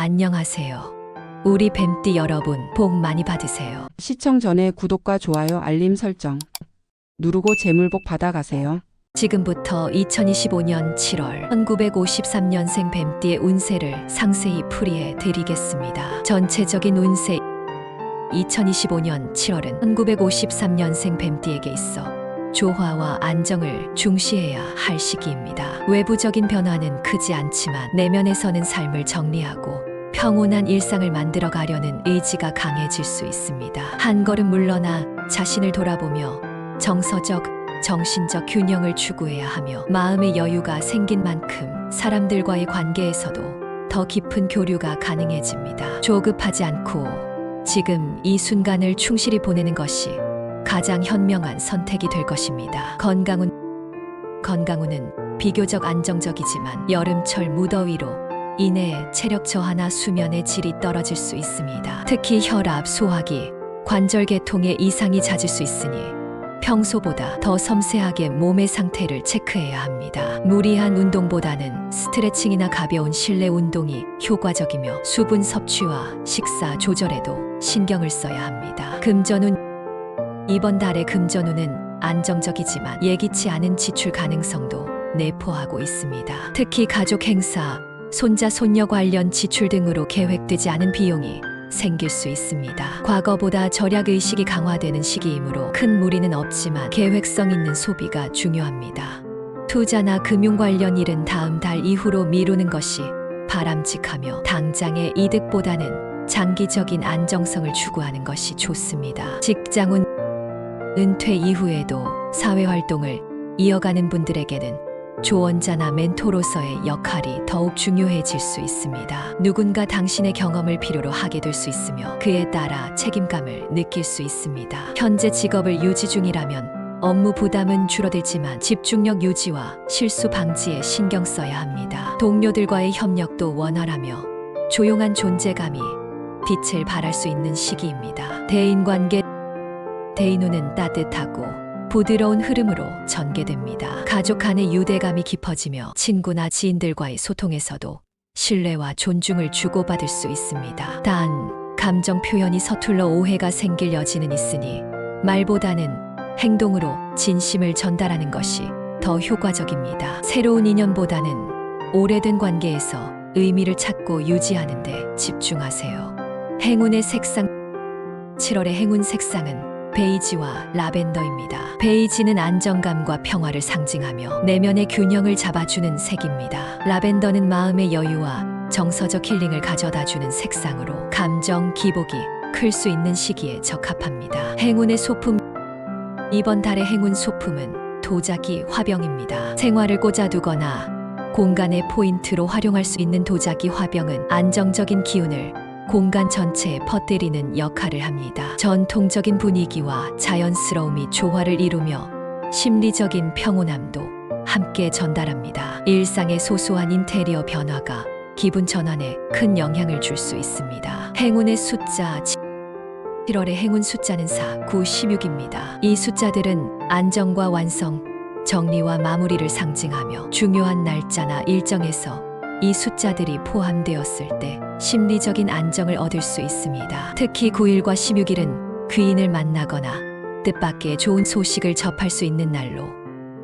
안녕하세요. 우리 뱀띠 여러분, 복 많이 받으세요. 시청 전에 구독과 좋아요, 알림 설정 누르고 재물복 받아가세요. 지금부터 2025년 7월 1953년생 뱀띠의 운세를 상세히 풀이해 드리겠습니다. 전체적인 운세 2025년 7월은 1953년생 뱀띠에게 있어 조화와 안정을 중시해야 할 시기입니다. 외부적인 변화는 크지 않지만 내면에서는 삶을 정리하고 평온한 일상을 만들어 가려는 의지가 강해질 수 있습니다. 한 걸음 물러나 자신을 돌아보며 정서적, 정신적 균형을 추구해야 하며 마음의 여유가 생긴 만큼 사람들과의 관계에서도 더 깊은 교류가 가능해집니다. 조급하지 않고 지금 이 순간을 충실히 보내는 것이 가장 현명한 선택이 될 것입니다. 건강운은 비교적 안정적이지만 여름철 무더위로 인해 체력 저하나 수면의 질이 떨어질 수 있습니다. 특히 혈압, 소화기, 관절 계통에 이상이 잦을 수 있으니 평소보다 더 섬세하게 몸의 상태를 체크해야 합니다. 무리한 운동보다는 스트레칭이나 가벼운 실내 운동이 효과적이며 수분 섭취와 식사 조절에도 신경을 써야 합니다. 금전운 이번 달의 금전운은 안정적이지만 예기치 않은 지출 가능성도 내포하고 있습니다. 특히 가족 행사, 손자, 손녀 관련 지출 등으로 계획되지 않은 비용이 생길 수 있습니다. 과거보다 절약의식이 강화되는 시기이므로 큰 무리는 없지만 계획성 있는 소비가 중요합니다. 투자나 금융 관련 일은 다음 달 이후로 미루는 것이 바람직하며 당장의 이득보다는 장기적인 안정성을 추구하는 것이 좋습니다. 직장운 은퇴 이후에도 사회활동을 이어가는 분들에게는 조언자나 멘토로서의 역할이 더욱 중요해질 수 있습니다. 누군가 당신의 경험을 필요로 하게 될 수 있으며 그에 따라 책임감을 느낄 수 있습니다. 현재 직업을 유지 중이라면 업무 부담은 줄어들지만 집중력 유지와 실수 방지에 신경 써야 합니다. 동료들과의 협력도 원활하며 조용한 존재감이 빛을 발할 수 있는 시기입니다. 대인관계 대인운은 따뜻하고 부드러운 흐름으로 전개됩니다. 가족 간의 유대감이 깊어지며 친구나 지인들과의 소통에서도 신뢰와 존중을 주고받을 수 있습니다. 단, 감정 표현이 서툴러 오해가 생길 여지는 있으니 말보다는 행동으로 진심을 전달하는 것이 더 효과적입니다. 새로운 인연보다는 오래된 관계에서 의미를 찾고 유지하는 데 집중하세요. 행운의 색상 7월의 행운 색상은 베이지와 라벤더입니다. 베이지는 안정감과 평화를 상징하며 내면의 균형을 잡아주는 색입니다. 라벤더는 마음의 여유와 정서적 힐링을 가져다주는 색상으로 감정 기복이 클 수 있는 시기에 적합합니다. 행운의 소품 이번 달의 행운 소품은 도자기 화병입니다. 생활을 꽂아두거나 공간의 포인트로 활용할 수 있는 도자기 화병은 안정적인 기운을 공간 전체에 퍼뜨리는 역할을 합니다. 전통적인 분위기와 자연스러움이 조화를 이루며 심리적인 평온함도 함께 전달합니다. 일상의 소소한 인테리어 변화가 기분 전환에 큰 영향을 줄 수 있습니다. 행운의 숫자 7월의 행운 숫자는 4, 9, 16입니다. 이 숫자들은 안정과 완성, 정리와 마무리를 상징하며 중요한 날짜나 일정에서 이 숫자들이 포함되었을 때 심리적인 안정을 얻을 수 있습니다. 특히 9일과 16일은 귀인을 만나거나 뜻밖의 좋은 소식을 접할 수 있는 날로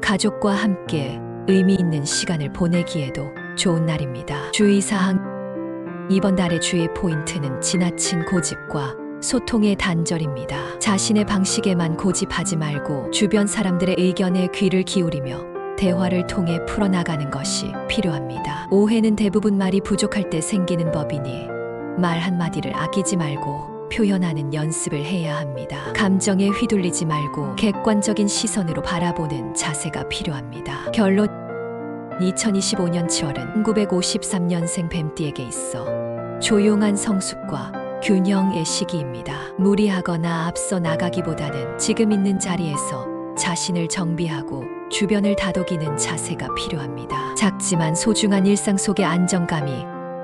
가족과 함께 의미 있는 시간을 보내기에도 좋은 날입니다. 주의사항 이번 달의 주의 포인트는 지나친 고집과 소통의 단절입니다. 자신의 방식에만 고집하지 말고 주변 사람들의 의견에 귀를 기울이며 대화를 통해 풀어나가는 것이 필요합니다. 오해는 대부분 말이 부족할 때 생기는 법이니 말 한마디를 아끼지 말고 표현하는 연습을 해야 합니다. 감정에 휘둘리지 말고 객관적인 시선으로 바라보는 자세가 필요합니다. 결론 2025년 7월은 1953년생 뱀띠에게 있어 조용한 성숙과 균형의 시기입니다. 무리하거나 앞서 나가기보다는 지금 있는 자리에서 자신을 정비하고 주변을 다독이는 자세가 필요합니다. 작지만 소중한 일상 속의 안정감이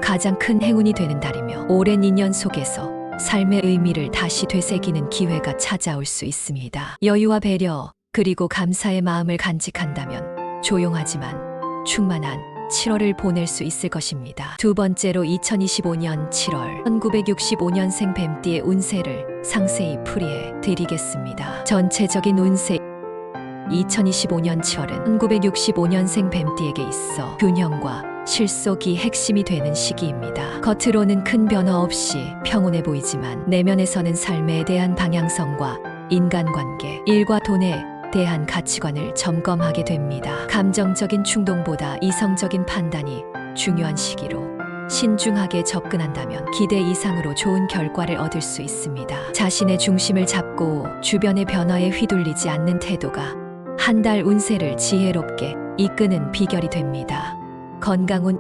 가장 큰 행운이 되는 달이며 오랜 인연 속에서 삶의 의미를 다시 되새기는 기회가 찾아올 수 있습니다. 여유와 배려 그리고 감사의 마음을 간직한다면 조용하지만 충만한 7월을 보낼 수 있을 것입니다. 두 번째로 2025년 7월 1965년생 뱀띠의 운세를 상세히 풀이해 드리겠습니다. 전체적인 운세 2025년 7월은 1965년생 뱀띠에게 있어 균형과 실속이 핵심이 되는 시기입니다. 겉으로는 큰 변화 없이 평온해 보이지만 내면에서는 삶에 대한 방향성과 인간관계, 일과 돈에 대한 가치관을 점검하게 됩니다. 감정적인 충동보다 이성적인 판단이 중요한 시기로 신중하게 접근한다면 기대 이상으로 좋은 결과를 얻을 수 있습니다. 자신의 중심을 잡고 주변의 변화에 휘둘리지 않는 태도가 한 달 운세를 지혜롭게 이끄는 비결이 됩니다. 건강운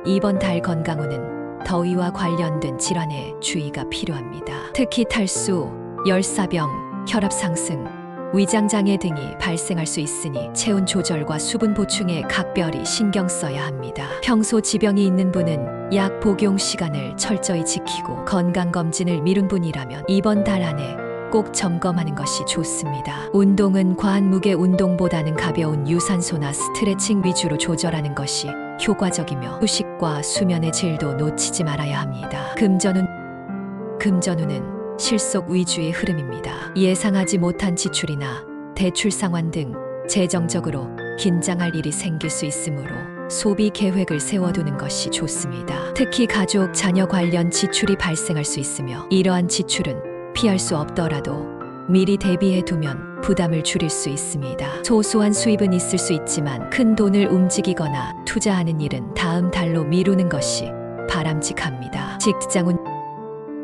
이번 달 건강운은 더위와 관련된 질환에 주의가 필요합니다. 특히 탈수, 열사병, 혈압 상승, 위장장애 등이 발생할 수 있으니 체온 조절과 수분 보충에 각별히 신경 써야 합니다. 평소 지병이 있는 분은 약 복용 시간을 철저히 지키고 건강검진을 미룬 분이라면 이번 달 안에 꼭 점검하는 것이 좋습니다. 운동은 과한 무게 운동보다는 가벼운 유산소나 스트레칭 위주로 조절하는 것이 효과적이며 휴식과 수면의 질도 놓치지 말아야 합니다. 금전운은 실속 위주의 흐름입니다. 예상하지 못한 지출이나 대출 상환 등 재정적으로 긴장할 일이 생길 수 있으므로 소비 계획을 세워두는 것이 좋습니다. 특히 가족, 자녀 관련 지출이 발생할 수 있으며 이러한 지출은 피할 수 없더라도 미리 대비해 두면 부담을 줄일 수 있습니다. 소소한 수입은 있을 수 있지만 큰 돈을 움직이거나 투자하는 일은 다음 달로 미루는 것이 바람직합니다.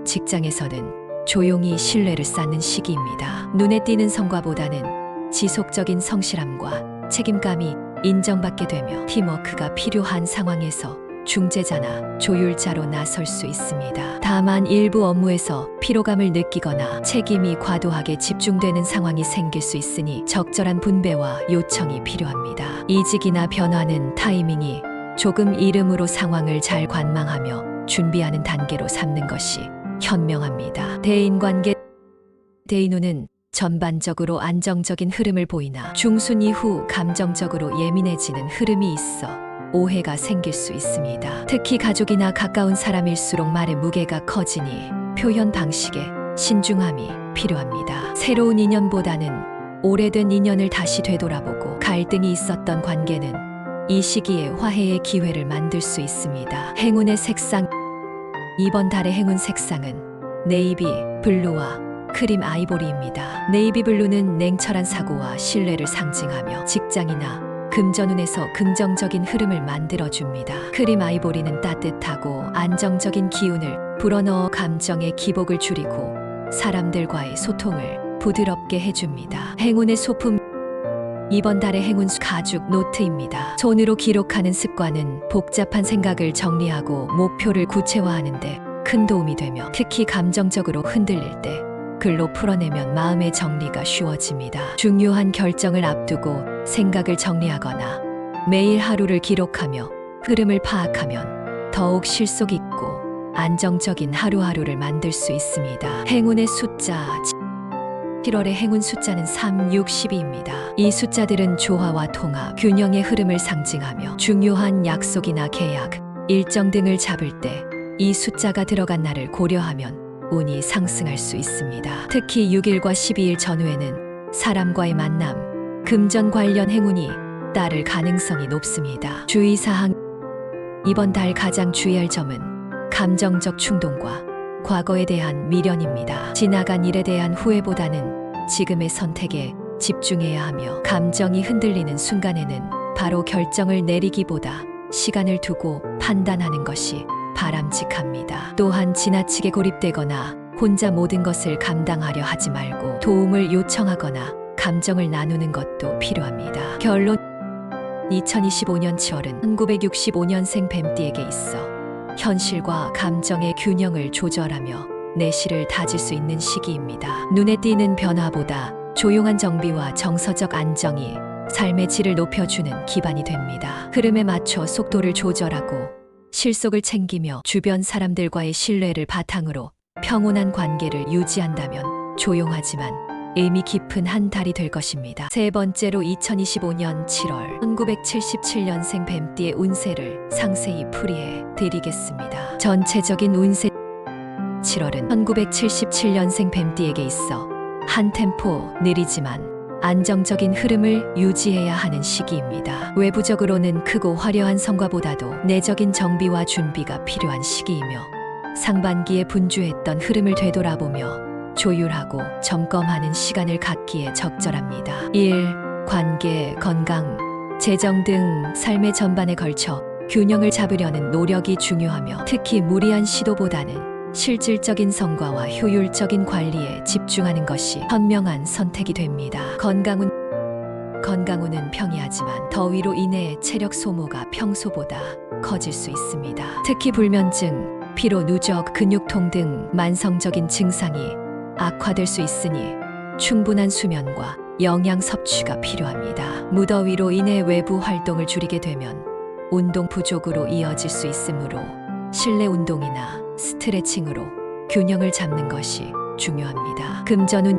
직장에서는 조용히 신뢰를 쌓는 시기입니다. 눈에 띄는 성과보다는 지속적인 성실함과 책임감이 인정받게 되며 팀워크가 필요한 상황에서 중재자나 조율자로 나설 수 있습니다. 다만 일부 업무에서 피로감을 느끼거나 책임이 과도하게 집중되는 상황이 생길 수 있으니 적절한 분배와 요청이 필요합니다. 이직이나 변화는 타이밍이 조금 이름으로 상황을 잘 관망하며 준비하는 단계로 삼는 것이 현명합니다. 대인관계 대인운은 전반적으로 안정적인 흐름을 보이나 중순 이후 감정적으로 예민해지는 흐름이 있어 오해가 생길 수 있습니다. 특히 가족이나 가까운 사람일수록 말의 무게가 커지니 표현 방식에 신중함이 필요합니다. 새로운 인연보다는 오래된 인연을 다시 되돌아보고 갈등이 있었던 관계는 이 시기에 화해의 기회를 만들 수 있습니다. 행운의 색상 이번 달의 행운 색상은 네이비 블루와 크림 아이보리입니다. 네이비 블루는 냉철한 사고와 신뢰를 상징하며 직장이나 금전운에서 긍정적인 흐름을 만들어줍니다. 크림 아이보리는 따뜻하고 안정적인 기운을 불어넣어 감정의 기복을 줄이고 사람들과의 소통을 부드럽게 해줍니다. 행운의 소품 이번 달의 행운수 가죽 노트입니다. 손으로 기록하는 습관은 복잡한 생각을 정리하고 목표를 구체화하는 데 큰 도움이 되며 특히 감정적으로 흔들릴 때 글로 풀어내면 마음의 정리가 쉬워집니다. 중요한 결정을 앞두고 생각을 정리하거나 매일 하루를 기록하며 흐름을 파악하면 더욱 실속 있고 안정적인 하루하루를 만들 수 있습니다. 행운의 숫자 7월의 행운 숫자는 3, 6, 12입니다. 이 숫자들은 조화와 통합, 균형의 흐름을 상징하며 중요한 약속이나 계약, 일정 등을 잡을 때 이 숫자가 들어간 날을 고려하면 운이 상승할 수 있습니다. 특히 6일과 12일 전후에는 사람과의 만남, 금전 관련 행운이 따를 가능성이 높습니다. 주의사항 이번 달 가장 주의할 점은 감정적 충동과 과거에 대한 미련입니다. 지나간 일에 대한 후회보다는 지금의 선택에 집중해야 하며 감정이 흔들리는 순간에는 바로 결정을 내리기보다 시간을 두고 판단하는 것이 바람직합니다. 또한 지나치게 고립되거나 혼자 모든 것을 감당하려 하지 말고 도움을 요청하거나 감정을 나누는 것도 필요합니다. 결론 2025년 7월은 1965년생 뱀띠에게 있어 현실과 감정의 균형을 조절하며 내실을 다질 수 있는 시기입니다. 눈에 띄는 변화보다 조용한 정비와 정서적 안정이 삶의 질을 높여주는 기반이 됩니다. 흐름에 맞춰 속도를 조절하고 실속을 챙기며 주변 사람들과의 신뢰를 바탕으로 평온한 관계를 유지한다면 조용하지만 의미 깊은 한 달이 될 것입니다. 세 번째로 2025년 7월 1977년생 뱀띠의 운세를 상세히 풀이해 드리겠습니다. 전체적인 운세 7월은 1977년생 뱀띠에게 있어 한 템포 느리지만 안정적인 흐름을 유지해야 하는 시기입니다. 외부적으로는 크고 화려한 성과보다도 내적인 정비와 준비가 필요한 시기이며 상반기에 분주했던 흐름을 되돌아보며 조율하고 점검하는 시간을 갖기에 적절합니다. 일, 관계, 건강, 재정 등 삶의 전반에 걸쳐 균형을 잡으려는 노력이 중요하며 특히 무리한 시도보다는 실질적인 성과와 효율적인 관리에 집중하는 것이 현명한 선택이 됩니다. 건강운은 평이하지만 더위로 인해 체력 소모가 평소보다 커질 수 있습니다. 특히 불면증, 피로 누적, 근육통 등 만성적인 증상이 악화될 수 있으니 충분한 수면과 영양 섭취가 필요합니다. 무더위로 인해 외부 활동을 줄이게 되면 운동 부족으로 이어질 수 있으므로 실내 운동이나 스트레칭으로 균형을 잡는 것이 중요합니다. 금전운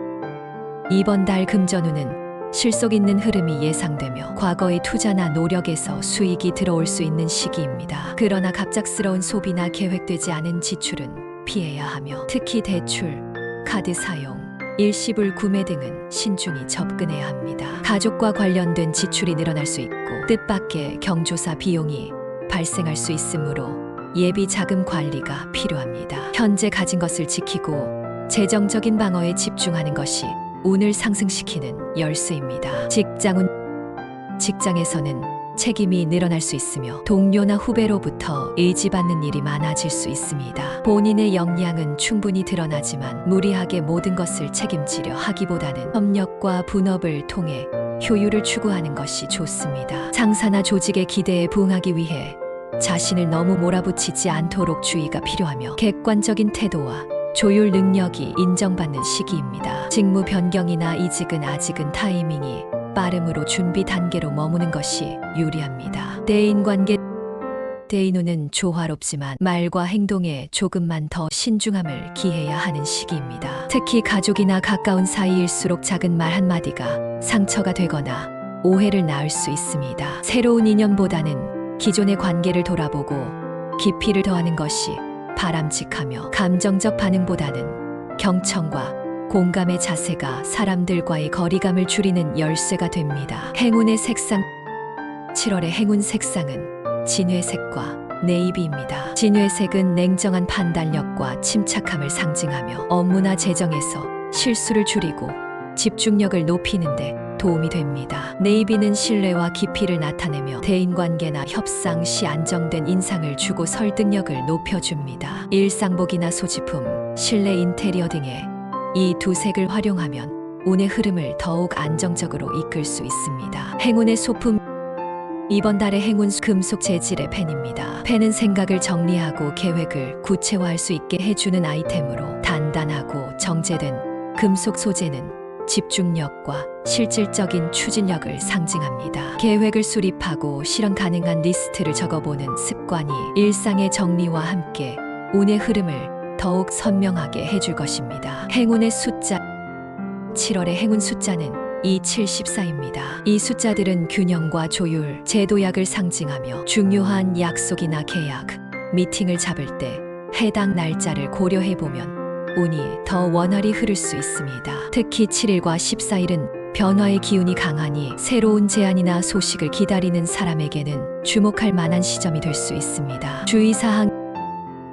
이번 달 금전운은 실속 있는 흐름이 예상되며 과거의 투자나 노력에서 수익이 들어올 수 있는 시기입니다. 그러나 갑작스러운 소비나 계획되지 않은 지출은 피해야 하며 특히 대출, 카드 사용, 일시불 구매 등은 신중히 접근해야 합니다. 가족과 관련된 지출이 늘어날 수 있고 뜻밖의 경조사 비용이 발생할 수 있으므로 예비 자금 관리가 필요합니다. 현재 가진 것을 지키고 재정적인 방어에 집중하는 것이 운을 상승시키는 열쇠입니다. 직장에서는 책임이 늘어날 수 있으며 동료나 후배로부터 의지받는 일이 많아질 수 있습니다. 본인의 역량은 충분히 드러나지만 무리하게 모든 것을 책임지려 하기보다는 협력과 분업을 통해 효율을 추구하는 것이 좋습니다. 상사나 조직의 기대에 부응하기 위해 자신을 너무 몰아붙이지 않도록 주의가 필요하며 객관적인 태도와 조율 능력이 인정받는 시기입니다. 직무 변경이나 이직은 아직은 타이밍이 빠름으로 준비 단계로 머무는 것이 유리합니다. 대인관계 대인운은 조화롭지만 말과 행동에 조금만 더 신중함을 기해야 하는 시기입니다. 특히 가족이나 가까운 사이일수록 작은 말 한마디가 상처가 되거나 오해를 낳을 수 있습니다. 새로운 인연보다는 기존의 관계를 돌아보고 깊이를 더하는 것이 바람직하며 감정적 반응보다는 경청과 공감의 자세가 사람들과의 거리감을 줄이는 열쇠가 됩니다. 행운의 색상 7월의 행운 색상은 진회색과 네이비입니다. 진회색은 냉정한 판단력과 침착함을 상징하며 업무나 재정에서 실수를 줄이고 집중력을 높이는데 도움이 됩니다. 네이비는 신뢰와 깊이를 나타내며 대인관계나 협상 시 안정된 인상을 주고 설득력을 높여줍니다. 일상복이나 소지품, 실내 인테리어 등에 이 두 색을 활용하면 운의 흐름을 더욱 안정적으로 이끌 수 있습니다. 행운의 소품 이번 달의 행운 금속 재질의 펜입니다. 펜은 생각을 정리하고 계획을 구체화할 수 있게 해주는 아이템으로 단단하고 정제된 금속 소재는 집중력과 실질적인 추진력을 상징합니다. 계획을 수립하고 실현 가능한 리스트를 적어보는 습관이 일상의 정리와 함께 운의 흐름을 더욱 선명하게 해줄 것입니다. 행운의 숫자 7월의 행운 숫자는 2714입니다. 이 숫자들은 균형과 조율, 제도약을 상징하며 중요한 약속이나 계약, 미팅을 잡을 때 해당 날짜를 고려해보면 운이 더 원활히 흐를 수 있습니다. 특히 7일과 14일은 변화의 기운이 강하니 새로운 제안이나 소식을 기다리는 사람에게는 주목할 만한 시점이 될 수 있습니다. 주의사항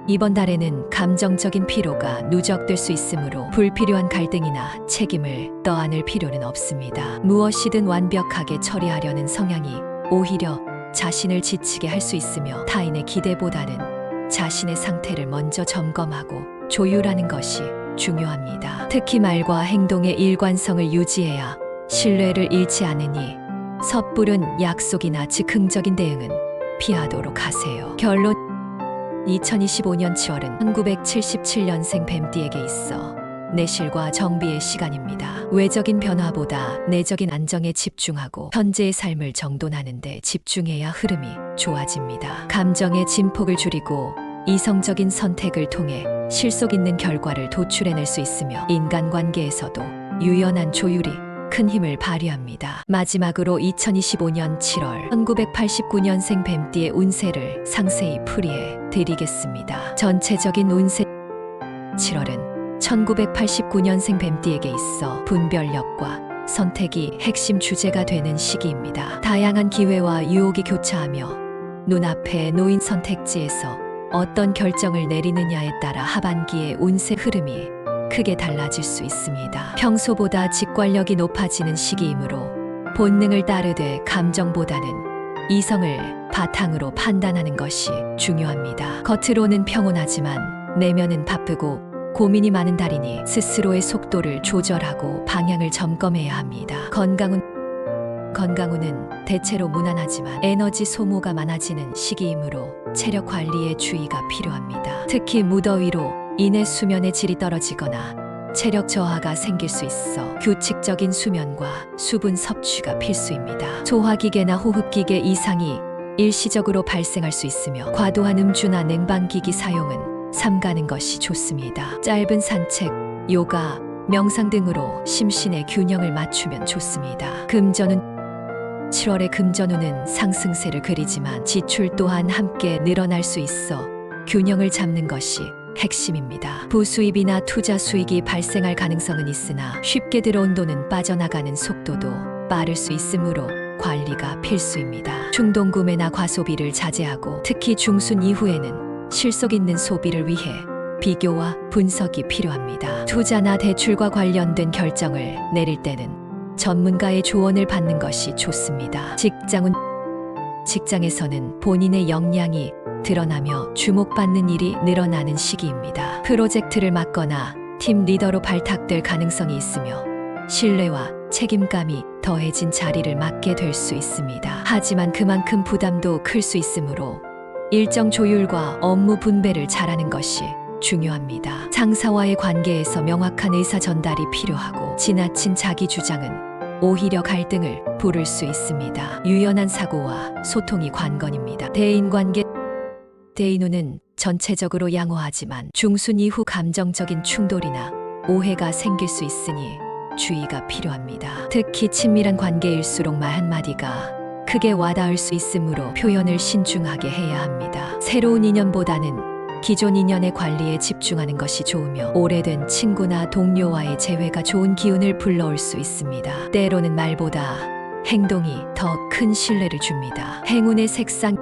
이번 달에는 감정적인 피로가 누적될 수 있으므로 불필요한 갈등이나 책임을 떠안을 필요는 없습니다. 무엇이든 완벽하게 처리하려는 성향이 오히려 자신을 지치게 할 수 있으며 타인의 기대보다는 자신의 상태를 먼저 점검하고 조율하는 것이 중요합니다. 특히 말과 행동의 일관성을 유지해야 신뢰를 잃지 않으니 섣부른 약속이나 즉흥적인 대응은 피하도록 하세요. 결론 2025년 7월은 1977년생 뱀띠에게 있어 내실과 정비의 시간입니다. 외적인 변화보다 내적인 안정에 집중하고 현재의 삶을 정돈하는 데 집중해야 흐름이 좋아집니다. 감정의 진폭을 줄이고 이성적인 선택을 통해 실속 있는 결과를 도출해낼 수 있으며 인간관계에서도 유연한 조율이 큰 힘을 발휘합니다. 마지막으로 2025년 7월 1989년생 뱀띠의 운세를 상세히 풀이해 드리겠습니다. 전체적인 운세 7월은 1989년생 뱀띠에게 있어 분별력과 선택이 핵심 주제가 되는 시기입니다. 다양한 기회와 유혹이 교차하며 눈앞에 놓인 선택지에서 어떤 결정을 내리느냐에 따라 하반기의 운세 흐름이 크게 달라질 수 있습니다. 평소보다 직관력이 높아지는 시기이므로 본능을 따르되 감정보다는 이성을 바탕으로 판단하는 것이 중요합니다. 겉으로는 평온하지만 내면은 바쁘고 고민이 많은 달이니 스스로의 속도를 조절하고 방향을 점검해야 합니다. 건강운은 대체로 무난하지만 에너지 소모가 많아지는 시기이므로 체력 관리에 주의가 필요합니다. 특히 무더위로 인해 수면의 질이 떨어지거나 체력 저하가 생길 수 있어 규칙적인 수면과 수분 섭취가 필수입니다. 소화기계나 호흡기계 이상이 일시적으로 발생할 수 있으며 과도한 음주나 냉방기기 사용은 삼가는 것이 좋습니다. 짧은 산책, 요가, 명상 등으로 심신의 균형을 맞추면 좋습니다. 7월의 금전운은 상승세를 그리지만 지출 또한 함께 늘어날 수 있어 균형을 잡는 것이 핵심입니다. 부수입이나 투자 수익이 발생할 가능성은 있으나 쉽게 들어온 돈은 빠져나가는 속도도 빠를 수 있으므로 관리가 필수입니다. 충동구매나 과소비를 자제하고 특히 중순 이후에는 실속 있는 소비를 위해 비교와 분석이 필요합니다. 투자나 대출과 관련된 결정을 내릴 때는 전문가의 조언을 받는 것이 좋습니다. 직장에서는 본인의 역량이 드러나며 주목받는 일이 늘어나는 시기입니다. 프로젝트를 맡거나 팀 리더로 발탁될 가능성이 있으며 신뢰와 책임감이 더해진 자리를 맡게 될 수 있습니다. 하지만 그만큼 부담도 클 수 있으므로 일정 조율과 업무 분배를 잘하는 것이 중요합니다. 상사와의 관계에서 명확한 의사 전달이 필요하고 지나친 자기 주장은 오히려 갈등을 부를 수 있습니다. 유연한 사고와 소통이 관건입니다. 대인운은 전체적으로 양호하지만 중순 이후 감정적인 충돌이나 오해가 생길 수 있으니 주의가 필요합니다. 특히 친밀한 관계일수록 말 한마디가 크게 와닿을 수 있으므로 표현을 신중하게 해야 합니다. 새로운 인연보다는 기존 인연의 관리에 집중하는 것이 좋으며 오래된 친구나 동료와의 재회가 좋은 기운을 불러올 수 있습니다. 때로는 말보다 행동이 더 큰 신뢰를 줍니다. 행운의 색상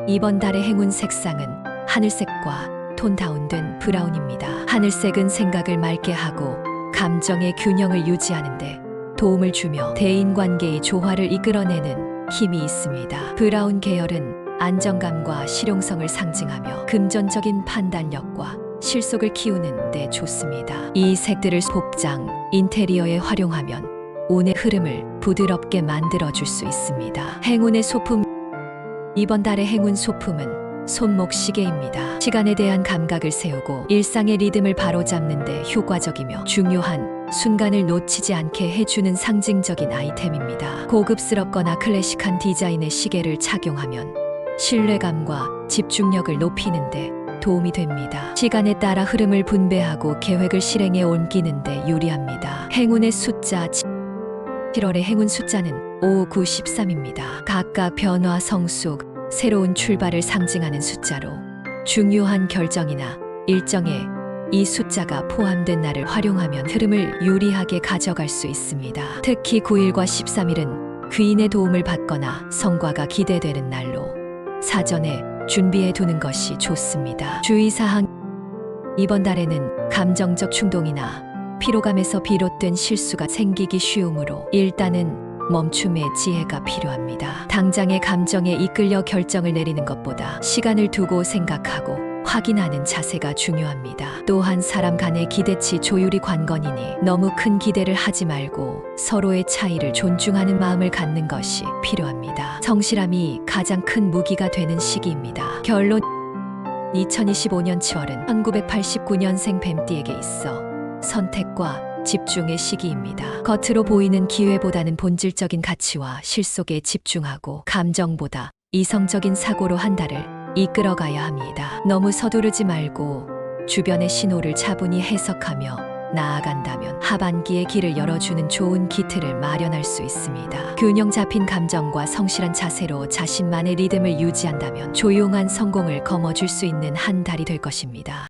이번 달의 행운 색상은 하늘색과 톤 다운된 브라운입니다. 하늘색은 생각을 맑게 하고 감정의 균형을 유지하는 데 도움을 주며 대인관계의 조화를 이끌어내는 힘이 있습니다. 브라운 계열은 안정감과 실용성을 상징하며 금전적인 판단력과 실속을 키우는 데 좋습니다. 이 색들을 복장, 인테리어에 활용하면 운의 흐름을 부드럽게 만들어줄 수 있습니다. 행운의 소품 이번 달의 행운 소품은 손목 시계입니다. 시간에 대한 감각을 세우고 일상의 리듬을 바로잡는 데 효과적이며 중요한 순간을 놓치지 않게 해주는 상징적인 아이템입니다. 고급스럽거나 클래식한 디자인의 시계를 착용하면 신뢰감과 집중력을 높이는 데 도움이 됩니다. 시간에 따라 흐름을 분배하고 계획을 실행에 옮기는 데 유리합니다. 행운의 숫자 7월의 행운 숫자는 5, 9, 13입니다. 각각 변화, 성숙, 새로운 출발을 상징하는 숫자로 중요한 결정이나 일정에 이 숫자가 포함된 날을 활용하면 흐름을 유리하게 가져갈 수 있습니다. 특히 9일과 13일은 귀인의 도움을 받거나 성과가 기대되는 날로 사전에 준비해 두는 것이 좋습니다. 주의사항 이번 달에는 감정적 충동이나 피로감에서 비롯된 실수가 생기기 쉬우므로 일단은 멈춤의 지혜가 필요합니다. 당장의 감정에 이끌려 결정을 내리는 것보다 시간을 두고 생각하고 확인하는 자세가 중요합니다. 또한 사람 간의 기대치 조율이 관건이니 너무 큰 기대를 하지 말고 서로의 차이를 존중하는 마음을 갖는 것이 필요합니다. 성실함이 가장 큰 무기가 되는 시기입니다. 결론 2025년 7월은 1989년생 뱀띠에게 있어 선택과 집중의 시기입니다. 겉으로 보이는 기회보다는 본질적인 가치와 실속에 집중하고 감정보다 이성적인 사고로 한 달을 이끌어가야 합니다. 너무 서두르지 말고 주변의 신호를 차분히 해석하며 나아간다면 하반기에 길을 열어주는 좋은 기틀을 마련할 수 있습니다. 균형 잡힌 감정과 성실한 자세로 자신만의 리듬을 유지한다면 조용한 성공을 거머쥘 수 있는 한 달이 될 것입니다.